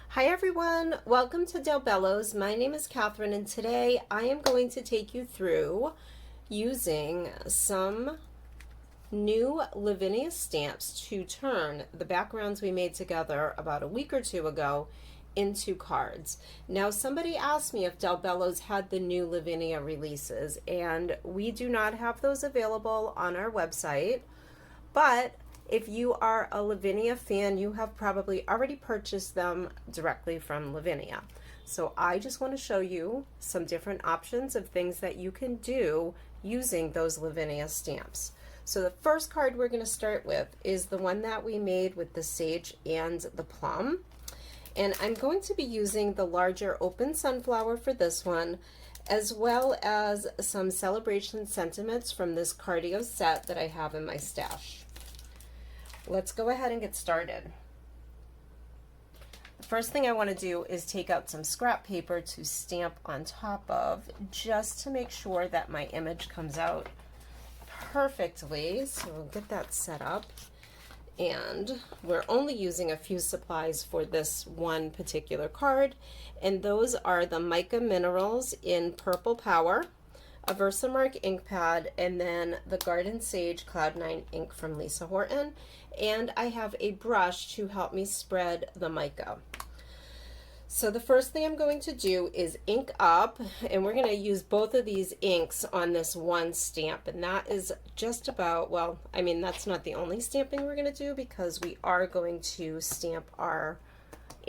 Hi everyone, welcome to Del Bellows. My name is Catherine and today I am going to take you through using some new Lavinia stamps to turn the backgrounds we made together about a week or two ago into cards. Now somebody asked me if Del Bellows had the new Lavinia releases, and we do not have those available on our website, but if you are a Lavinia fan, you have probably already purchased them directly from Lavinia. So I just want to show you some different options of things that you can do using those Lavinia stamps. So the first card we're going to start with is the one that we made with the sage and the plum. And I'm going to be using the larger open sunflower for this one, as well as some celebration sentiments from this cardio set that I have in my stash. Let's go ahead and get started. The first thing I want to do is take out some scrap paper to stamp on top of, just to make sure that my image comes out perfectly. So we'll get that set up. And we're only using a few supplies for this one particular card, and those are the Mica Minerals in Purple Power, a Versamark ink pad, and then the Garden Sage Cloud9 ink from Lisa Horton. And I have a brush to help me spread the mica. So the first thing I'm going to do is ink up, and we're going to use both of these inks on this one stamp, and that is just about, well, I mean, that's not the only stamping we're going to do, because we are going to stamp our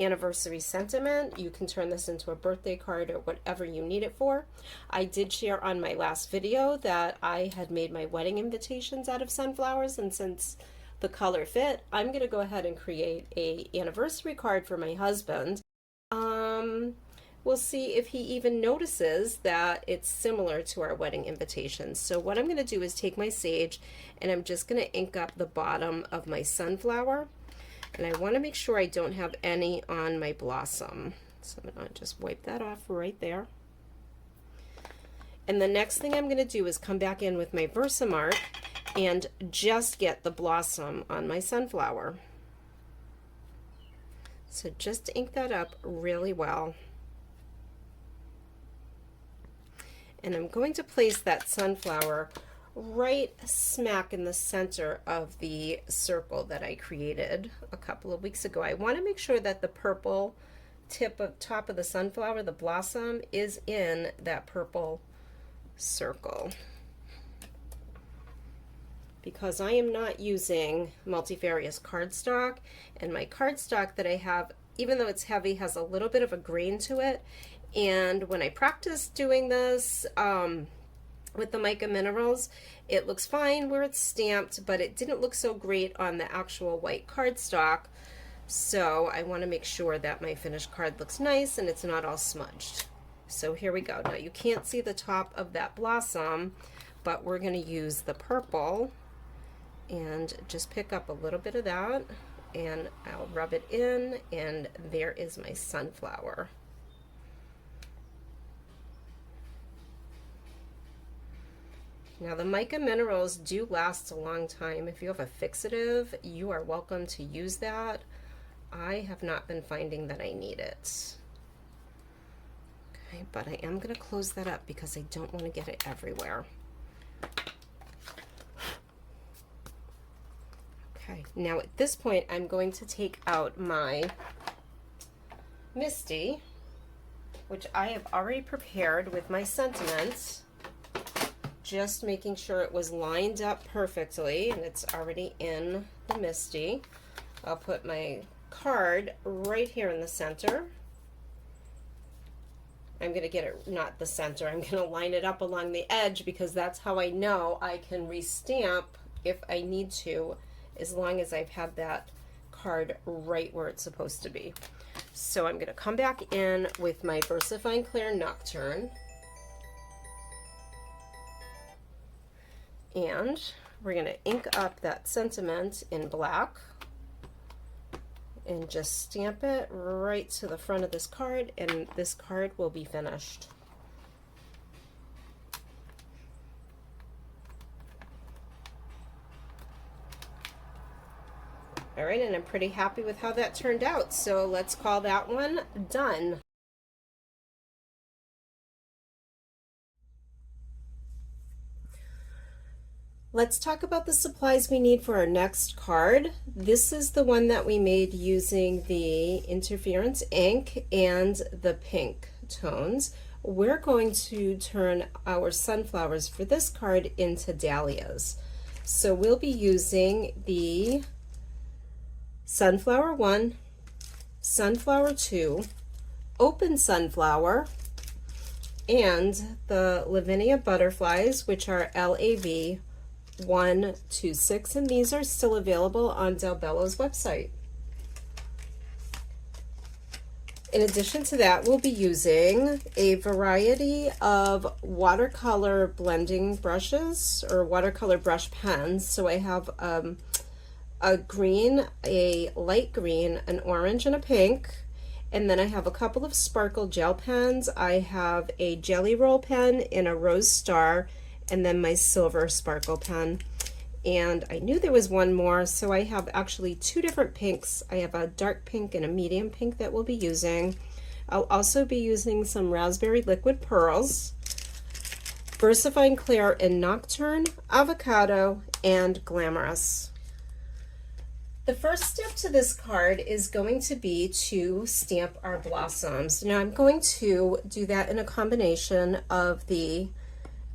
anniversary sentiment. You can turn this into a birthday card or whatever you need it for. I did share on my last video that I had made my wedding invitations out of sunflowers, and since the color fit, I'm going to go ahead and create a anniversary card for my husband. We'll see if he even notices that it's similar to our wedding invitations. So what I'm going to do is take my sage, and I'm just going to ink up the bottom of my sunflower, and I want to make sure I don't have any on my blossom. So I'm going to just wipe that off right there. And the next thing I'm going to do is come back in with my Versamark and just get the blossom on my sunflower. So just ink that up really well. And I'm going to place that sunflower right smack in the center of the circle that I created a couple of weeks ago. I want to make sure that the purple top of the sunflower, the blossom, is in that purple circle, because I am not using multifarious cardstock, and my cardstock that I have, even though it's heavy, has a little bit of a grain to it. And when I practiced doing this with the Mica Minerals, it looks fine where it's stamped, but it didn't look so great on the actual white cardstock. So I want to make sure that my finished card looks nice and it's not all smudged. So here we go. Now you can't see the top of that blossom, but we're going to use the purple and just pick up a little bit of that, and I'll rub it in, and there is my sunflower. Now the Mica Minerals do last a long time. If you have a fixative, you are welcome to use that. I have not been finding that I need it. Okay, but I am going to close that up because I don't want to get it everywhere. Okay, now at this point I'm going to take out my Misty, which I have already prepared with my sentiments, just making sure it was lined up perfectly, and it's already in the Misty. I'll put my card right here in the center. I'm going to get it, not the center, I'm going to line it up along the edge, because that's how I know I can restamp if I need to, as long as I've had that card right where it's supposed to be. So I'm going to come back in with my VersaFine Clair Nocturne, and we're going to ink up that sentiment in black and just stamp it right to the front of this card, and this card will be finished. All right, and I'm pretty happy with how that turned out. So let's call that one done. Let's talk about the supplies we need for our next card. This is the one that we made using the interference ink and the pink tones. We're going to turn our sunflowers for this card into dahlias. So we'll be using the Sunflower 1, Sunflower 2, Open Sunflower, and the Lavinia butterflies, which are LAV 126, and these are still available on Del Bello's website. In addition to that, we'll be using a variety of watercolor blending brushes or watercolor brush pens. So I have a green, a light green, an orange, and a pink. And then I have a couple of sparkle gel pens. I have a Jelly Roll pen in a rose star, and then my silver sparkle pen. And I knew there was one more, so I have actually two different pinks. I have a dark pink and a medium pink that we'll be using. I'll also be using some raspberry liquid pearls, VersaFine Clair and Nocturne, Avocado, and Glamorous. The first step to this card is going to be to stamp our blossoms. Now I'm going to do that in a combination of the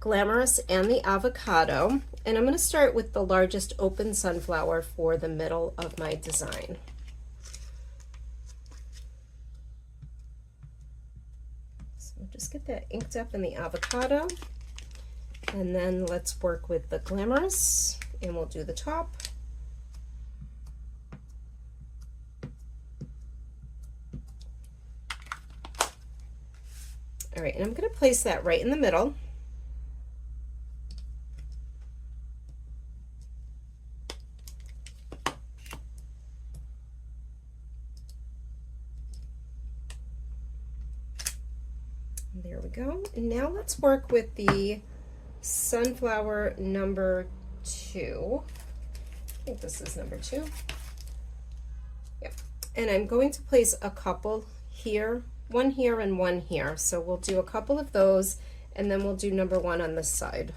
Glamorous and the Avocado, and I'm going to start with the largest open sunflower for the middle of my design. So just get that inked up in the Avocado, and then let's work with the Glamorous, and we'll do the top. All right, and I'm going to place that right in the middle. There we go. And now let's work with the sunflower number 2. I think this is number 2. Yep. And I'm going to place a couple here, one here and one here. So we'll do a couple of those, and then we'll do number 1 on this side.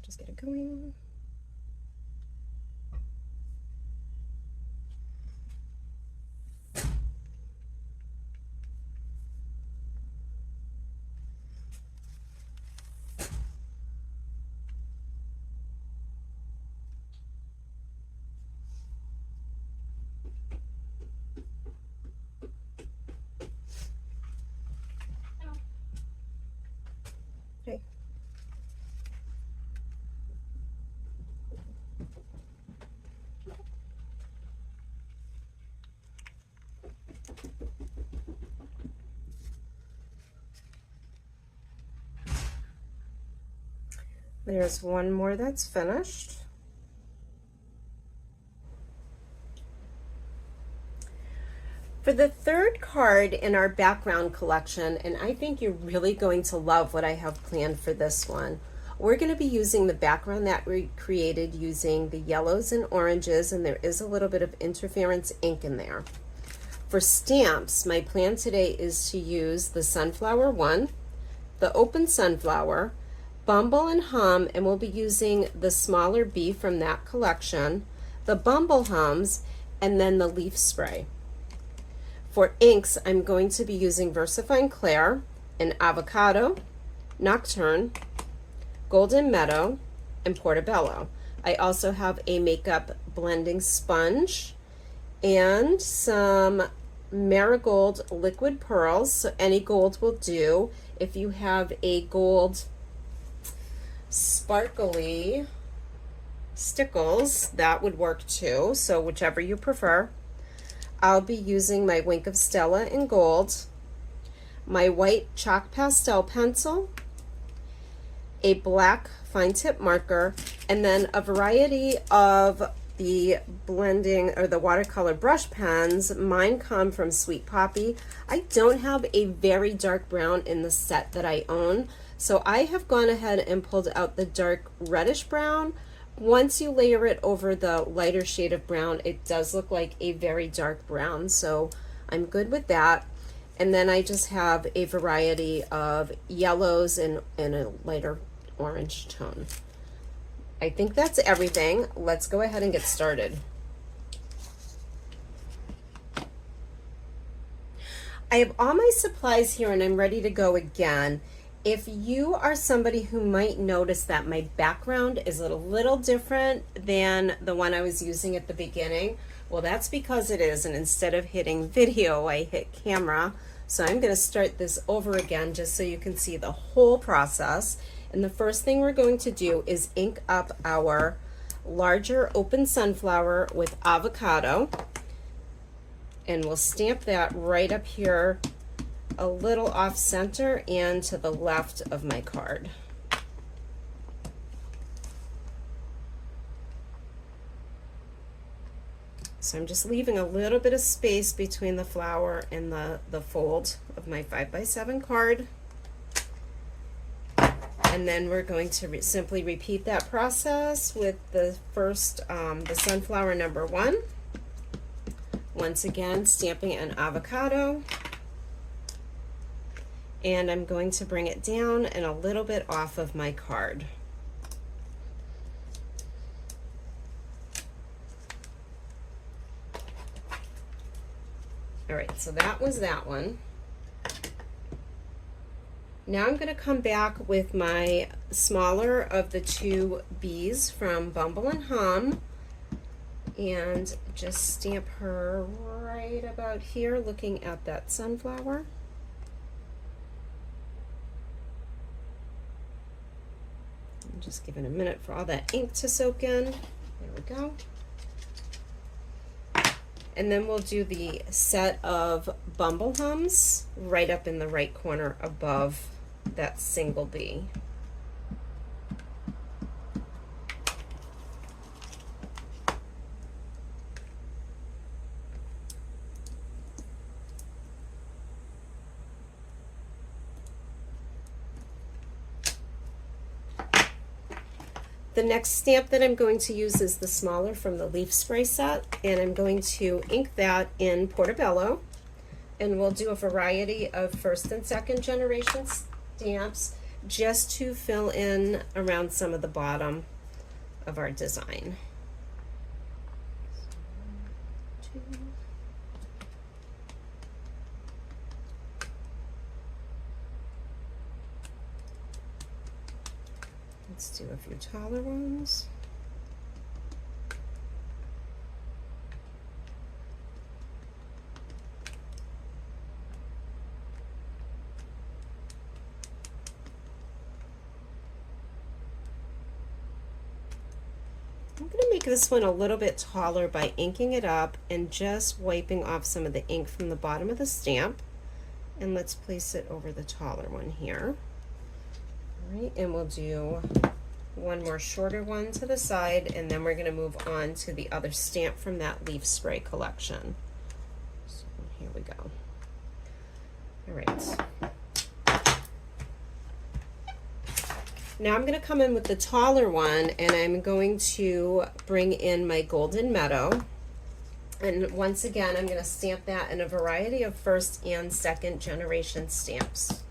Just get it going. Okay. There's one more that's finished. For the third card in our background collection, and I think you're really going to love what I have planned for this one, we're going to be using the background that we created using the yellows and oranges, and there is a little bit of interference ink in there. For stamps, my plan today is to use the Sunflower one, the Open Sunflower, Bumble and Hum, and we'll be using the smaller B from that collection, the Bumble Hums, and then the Leaf Spray. For inks, I'm going to be using VersaFine Clair, an Avocado, Nocturne, Golden Meadow, and Portobello. I also have a makeup blending sponge and some Marigold liquid pearls, so any gold will do. If you have a gold sparkly stickles, that would work too, so whichever you prefer. I'll be using my Wink of Stella in gold, my white chalk pastel pencil, a black fine tip marker, and then a variety of the blending or the watercolor brush pens. Mine come from Sweet Poppy. I don't have a very dark brown in the set that I own, so I have gone ahead and pulled out the dark reddish brown. Once you layer it over the lighter shade of brown, it does look like a very dark brown, so I'm good with that. And then I just have a variety of yellows and a lighter orange tone. I think that's everything. Let's go ahead and get started. I have all my supplies here and I'm ready to go again. If you are somebody who might notice that my background is a little different than the one I was using at the beginning, well, that's because it is, and instead of hitting video, I hit camera. So I'm going to start this over again just so you can see the whole process. And the first thing we're going to do is ink up our larger Open Sunflower with Avocado, and we'll stamp that right up here a little off center and to the left of my card. So I'm just leaving a little bit of space between the flower and the fold of my 5x7 card. And then we're going to simply repeat that process with the first, the Sunflower number 1. Once again, stamping an Avocado. And I'm going to bring it down and a little bit off of my card. All right, so that was that one. Now I'm going to come back with my smaller of the two B's from Bumble and Hum and just stamp her right about here looking at that sunflower. I'm just giving a minute for all that ink to soak in. There we go. And then we'll do the set of Bumble Hums right up in the right corner above that single B. The next stamp that I'm going to use is the smaller from the Leaf Spray set, and I'm going to ink that in Portobello, and we'll do a variety of first and second generation stamps. just to fill in around some of the bottom of our design. So, 1, 2. Let's do a few taller ones. I'm going to make this one a little bit taller by inking it up and just wiping off some of the ink from the bottom of the stamp. And let's place it over the taller one here. All right, and we'll do one more shorter one to the side, and then we're going to move on to the other stamp from that leaf spray collection. So here we go. All right. Now I'm going to come in with the taller one, and I'm going to bring in my Golden Meadow. And once again, I'm going to stamp that in a variety of first and second generation stamps.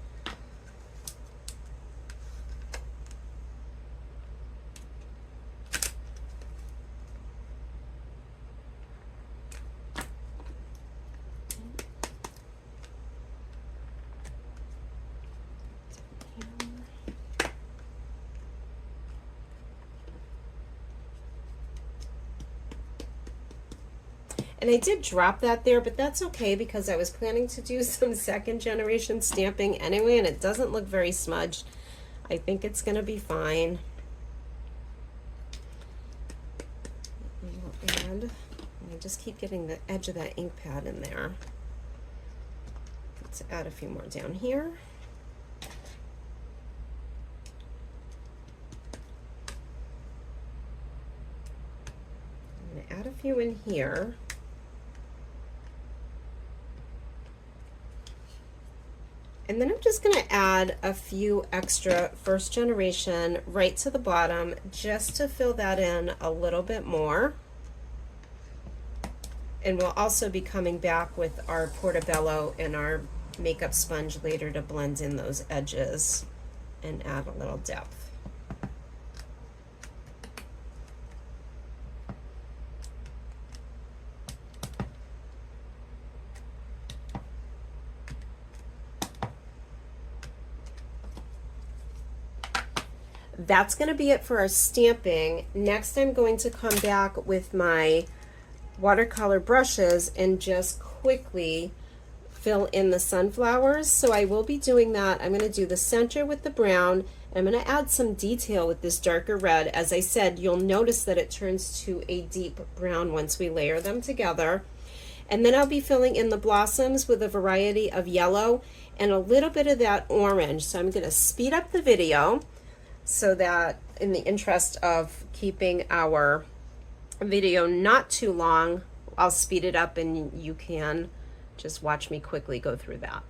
And I did drop that there, but that's okay because I was planning to do some second generation stamping anyway, and it doesn't look very smudged. I think it's going to be fine. And I just keep getting the edge of that ink pad in there. Let's add a few more down here. I'm going to add a few in here. And then I'm just going to add a few extra first generation right to the bottom just to fill that in a little bit more. And we'll also be coming back with our Portobello and our makeup sponge later to blend in those edges and add a little depth. That's going to be it for our stamping. Next, I'm going to come back with my watercolor brushes and just quickly fill in the sunflowers. So I will be doing that. I'm going to do the center with the brown. I'm going to add some detail with this darker red. As I said, you'll notice that it turns to a deep brown once we layer them together. And then I'll be filling in the blossoms with a variety of yellow and a little bit of that orange. So I'm going to speed up the video so that in the interest of keeping our video not too long, I'll speed it up and you can just watch me quickly go through that.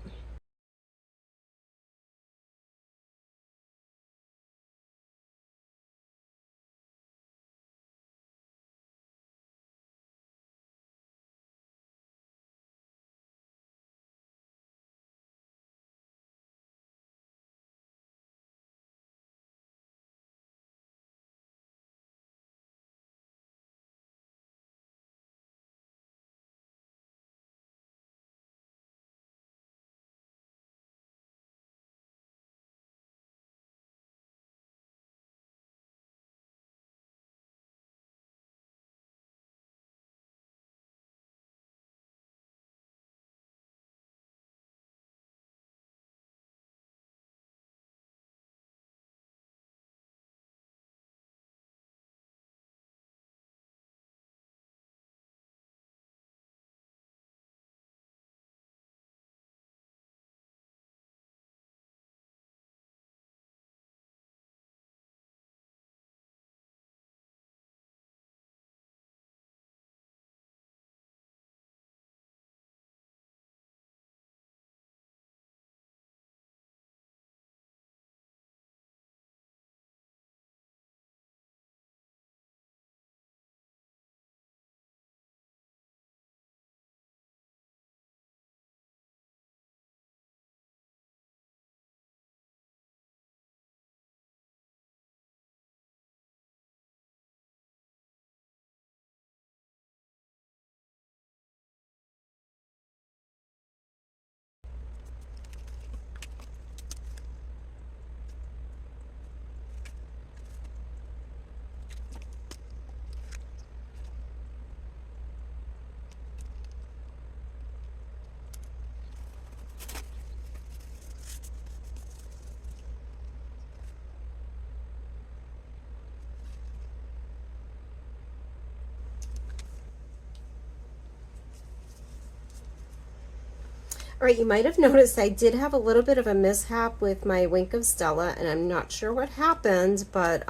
All right, you might have noticed I did have a little bit of a mishap with my Wink of Stella, and I'm not sure what happened, but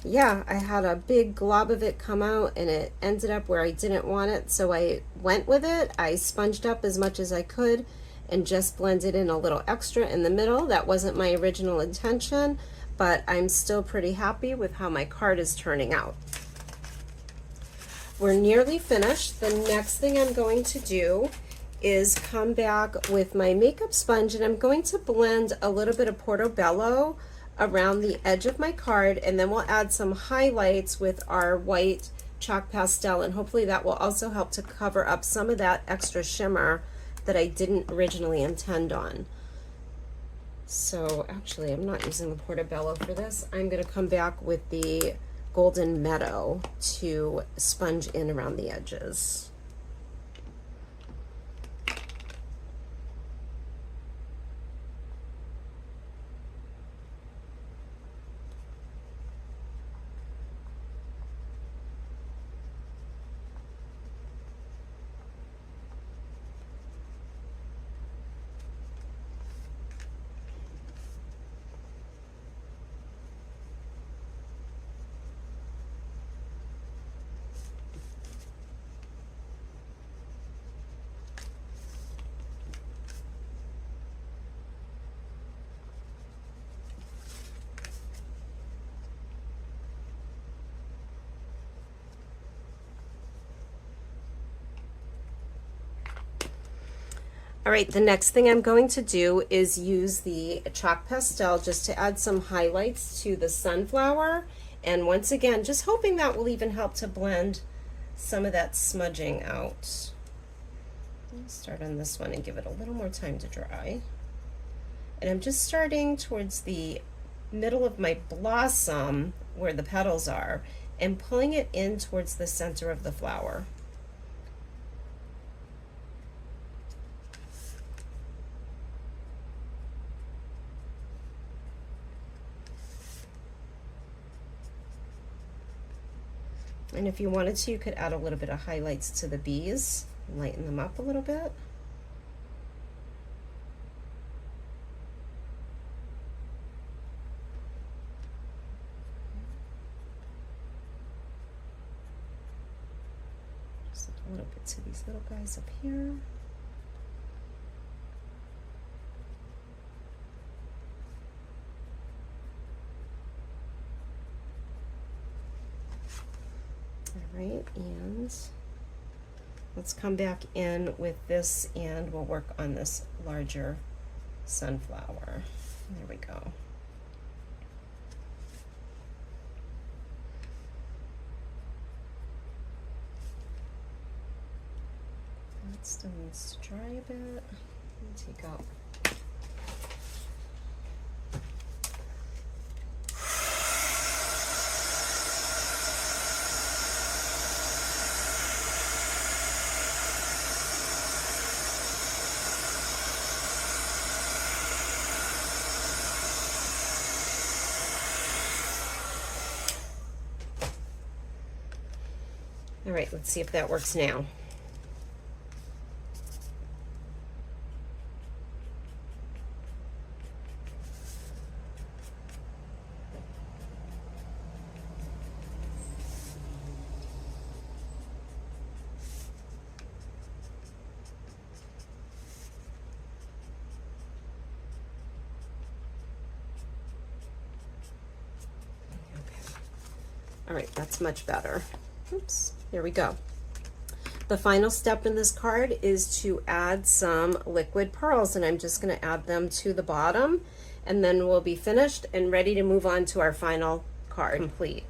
yeah, I had a big glob of it come out and it ended up where I didn't want it, so I went with it. I sponged up as much as I could and just blended in a little extra in the middle. That wasn't my original intention, but I'm still pretty happy with how my card is turning out. We're nearly finished. The next thing I'm going to do is come back with my makeup sponge, and I'm going to blend a little bit of Portobello around the edge of my card, and then we'll add some highlights with our white chalk pastel, and hopefully that will also help to cover up some of that extra shimmer that I didn't originally intend on. So actually I'm not using the Portobello for this. I'm going to come back with the Golden Meadow to sponge in around the edges. All right, the next thing I'm going to do is use the chalk pastel just to add some highlights to the sunflower. And once again, just hoping that will even help to blend some of that smudging out. I'll start on this one and give it a little more time to dry. And I'm just starting towards the middle of my blossom where the petals are and pulling it in towards the center of the flower. And if you wanted to, you could add a little bit of highlights to the bees, lighten them up a little bit. Just a little bit to these little guys up here. All right, and let's come back in with this and we'll work on this larger sunflower. There we go. That still needs to dry a bit. Let me take out. All right, let's see if that works now. All right, that's much better. Oops, there we go. The final step in this card is to add some liquid pearls, and I'm just going to add them to the bottom, and then we'll be finished and ready to move on to our final card complete.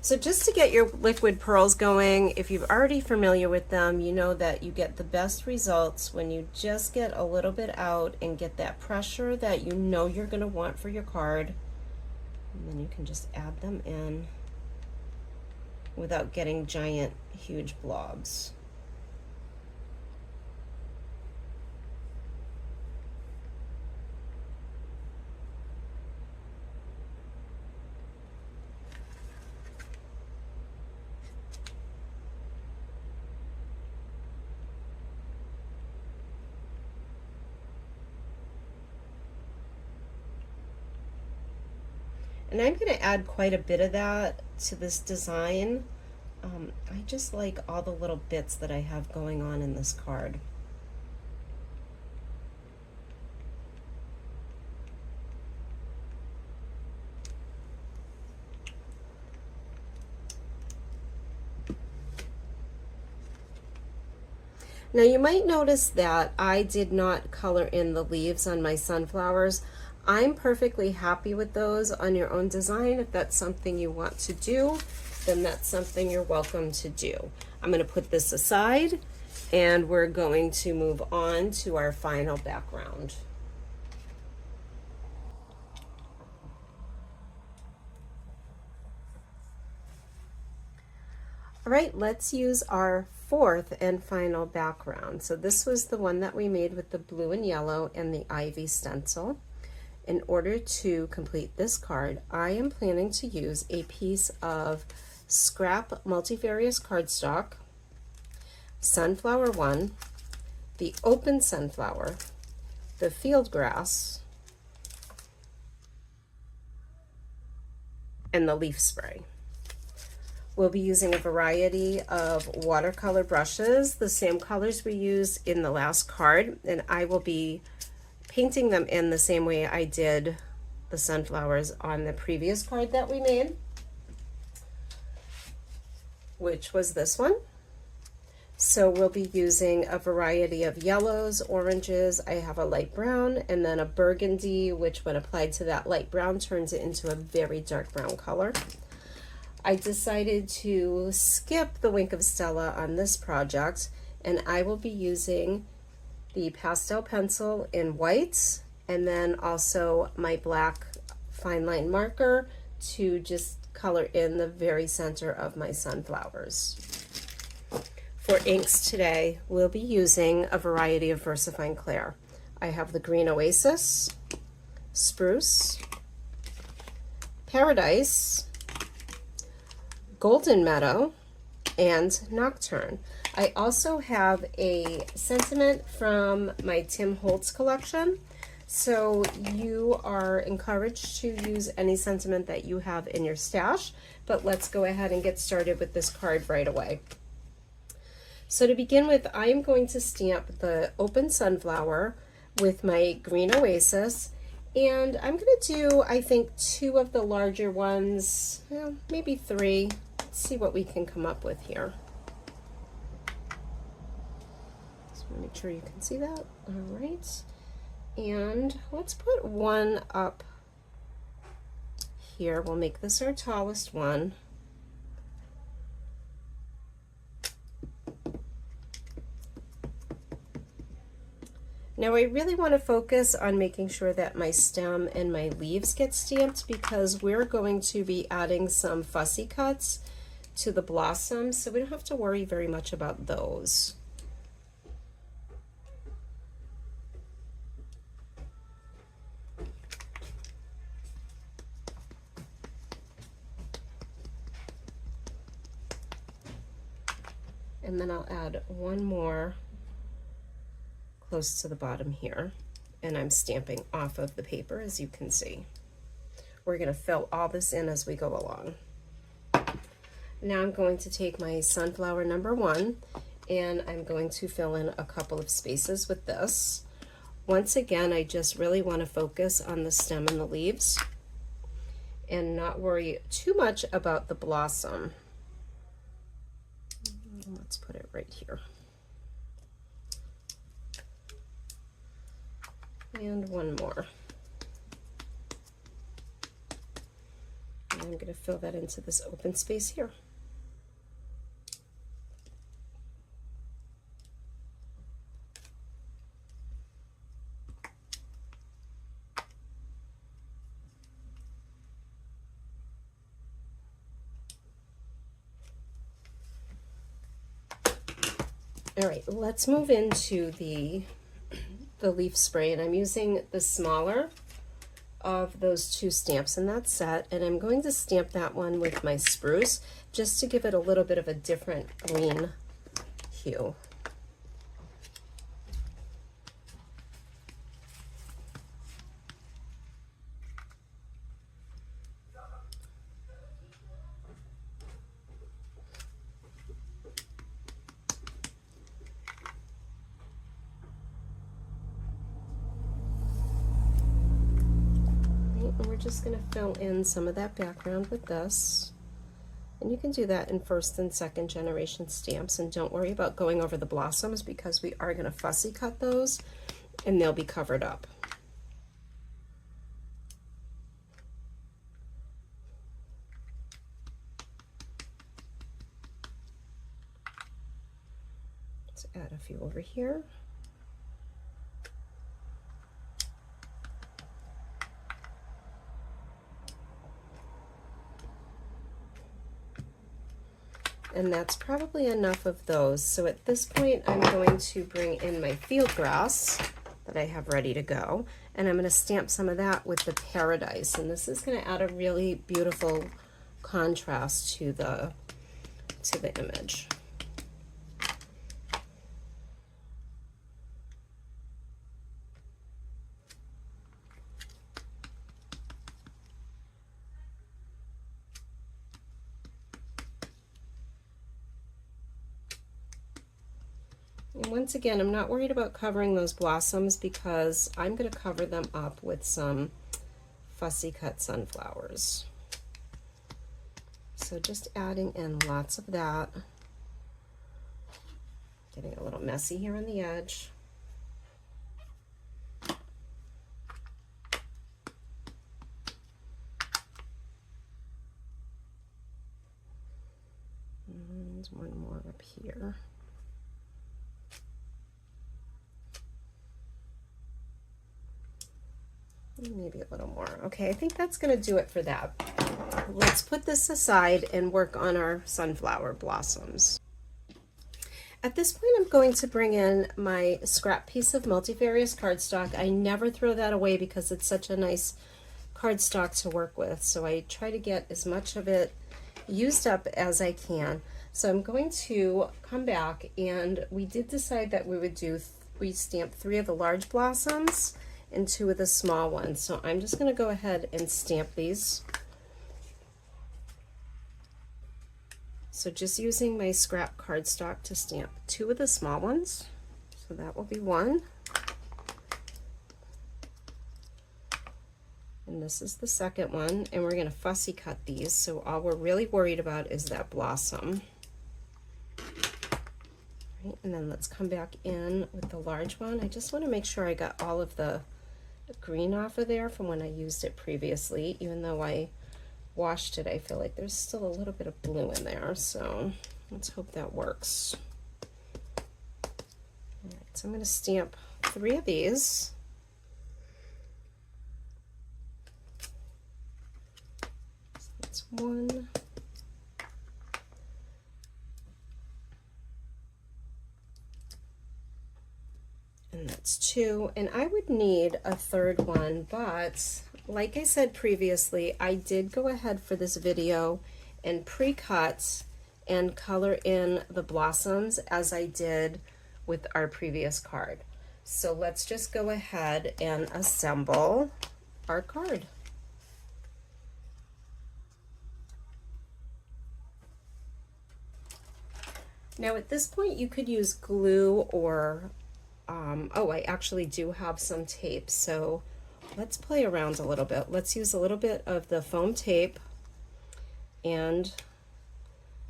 So just to get your liquid pearls going, if you're already familiar with them, you know that you get the best results when you just get a little bit out and get that pressure that you know you're going to want for your card. And then you can just add them in without getting giant, huge blobs. And I'm going to add quite a bit of that to this design. I just like all the little bits that I have going on in this card. Now you might notice that I did not color in the leaves on my sunflowers. I'm perfectly happy with those on your own design. If that's something you want to do, then that's something you're welcome to do. I'm going to put this aside and we're going to move on to our final background. All right, let's use our fourth and final background. So this was the one that we made with the blue and yellow and the ivy stencil. In order to complete this card, I am planning to use a piece of scrap multifarious cardstock, Sunflower 1, the open sunflower, the field grass, and the leaf spray. We'll be using a variety of watercolor brushes, the same colors we used in the last card, and I will be painting them in the same way I did the sunflowers on the previous card that we made, which was this one. So we'll be using a variety of yellows, oranges, I have a light brown, and then a burgundy, which when applied to that light brown turns it into a very dark brown color. I decided to skip the Wink of Stella on this project, and I will be using the pastel pencil in white and then also my black fine line marker to just color in the very center of my sunflowers. For inks today, we'll be using a variety of VersaFine Clair. I have the Green Oasis, Spruce, Paradise, Golden Meadow, and Nocturne. I also have a sentiment from my Tim Holtz collection, so you are encouraged to use any sentiment that you have in your stash, but let's go ahead and get started with this card right away. So to begin with, I am going to stamp the open sunflower with my Green Oasis, and I'm going to do, I think, 2 of the larger ones, well, maybe 3. Let's see what we can come up with here. Just want to make sure you can see that. All right. And let's put 1 up here. We'll make this our tallest one. Now I really want to focus on making sure that my stem and my leaves get stamped because we're going to be adding some fussy cuts to the blossoms, so we don't have to worry very much about those. And then I'll add 1 more close to the bottom here, and I'm stamping off of the paper, as you can see. We're going to fill all this in as we go along. Now I'm going to take my sunflower number 1 and I'm going to fill in a couple of spaces with this. Once again, I just really want to focus on the stem and the leaves and not worry too much about the blossom. Let's put it right here. And 1 more. And I'm going to fill that into this open space here. All right, let's move into the leaf spray, and I'm using the smaller of those 2 stamps in that set, and I'm going to stamp that one with my spruce just to give it a little bit of a different green hue. we're just going to fill in some of that background with this. And you can do that in first and second generation stamps, and don't worry about going over the blossoms because we are going to fussy cut those and they'll be covered up. Let's add a few over here. And that's probably enough of those. So at this point, I'm going to bring in my field grass that I have ready to go, and I'm going to stamp some of that with the Paradise. And this is going to add a really beautiful contrast to the image. And once again, I'm not worried about covering those blossoms because I'm going to cover them up with some fussy cut sunflowers. So just adding in lots of that. Getting a little messy here on the edge. And one more up here. Maybe a little more. Okay, I think that's going to do it for that. Let's put this aside and work on our sunflower blossoms. At this point, I'm going to bring in my scrap piece of multivarious cardstock. I never throw that away because it's such a nice cardstock to work with. So I try to get as much of it used up as I can. So I'm going to come back, and we did decide that we would we stamped 3 of the large blossoms and 2 of the small ones. So I'm just going to go ahead and stamp these. So just using my scrap cardstock to stamp 2 of the small ones. So that will be 1. And this is the second one, and we're going to fussy cut these. So all we're really worried about is that blossom. Right, and then let's come back in with the large one. I just want to make sure I got all of the green off of there from when I used it previously. Even though I washed it, I feel like there's still a little bit of blue in there, so let's hope that works. All right, so I'm going to stamp 3 of these. So that's 1. And that's 2, and I would need a third one, but like I said previously, I did go ahead for this video and pre-cut and color in the blossoms as I did with our previous card. So let's just go ahead and assemble our card. Now at this point you could use glue or oh, I actually do have some tape, so let's play around a little bit. Let's use a little bit of the foam tape, and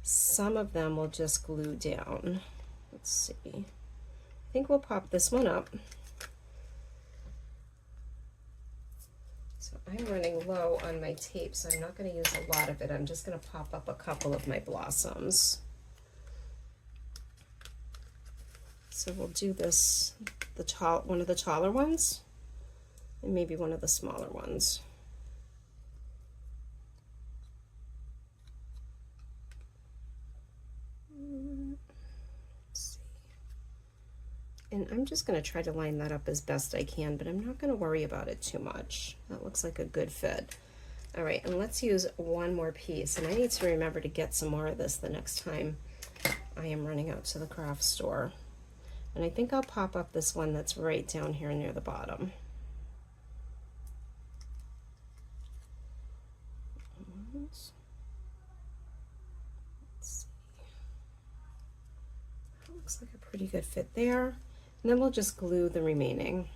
some of them will just glue down. Let's see. I think we'll pop this one up. So I'm running low on my tape, so I'm not going to use a lot of it. I'm just going to pop up a couple of my blossoms. So we'll do this, one of the taller ones, and maybe one of the smaller ones. Let's see. And I'm just going to try to line that up as best I can, but I'm not going to worry about it too much. That looks like a good fit. All right, and let's use one more piece, and I need to remember to get some more of this the next time I am running out to the craft store. And I think I'll pop up this one that's right down here near the bottom. Let's see. That looks like a pretty good fit there. And then we'll just glue the remaining.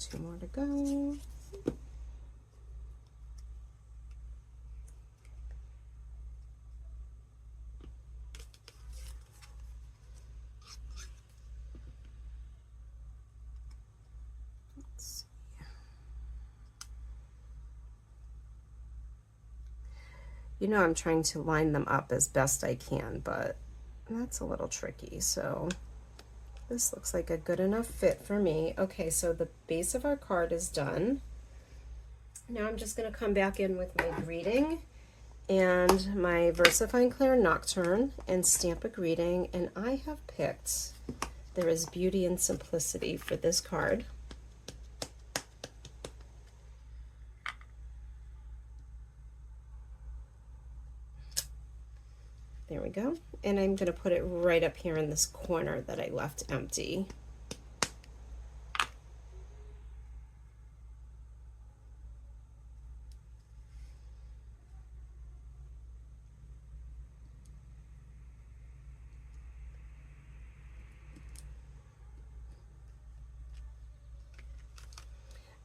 2 more to go. You know, I'm trying to line them up as best I can, but that's a little tricky. So this looks like a good enough fit for me. Okay, so the base of our card is done. Now I'm just going to come back in with my greeting and my VersaFine Clair Nocturne and stamp a greeting. And I have picked There is Beauty and Simplicity for this card. There we go. And I'm going to put it right up here in this corner that I left empty.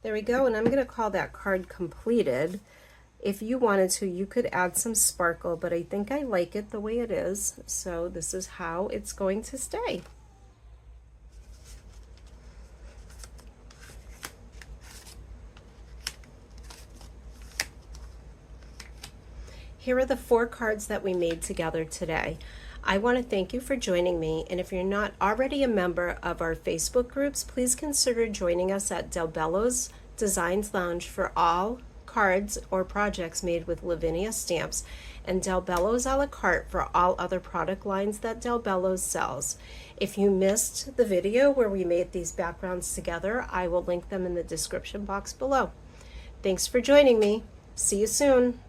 There we go, and I'm going to call that card completed. If you wanted to, you could add some sparkle, but I think I like it the way it is, so this is how it's going to stay. Here are the 4 cards that we made together today. I want to thank you for joining me, and if you're not already a member of our Facebook groups, please consider joining us at Del Bello's Designs Lounge for all cards or projects made with Lavinia stamps, and Del Bello's a la carte for all other product lines that Del Bello's sells. If you missed the video where we made these backgrounds together, I will link them in the description box below. Thanks for joining me. See you soon.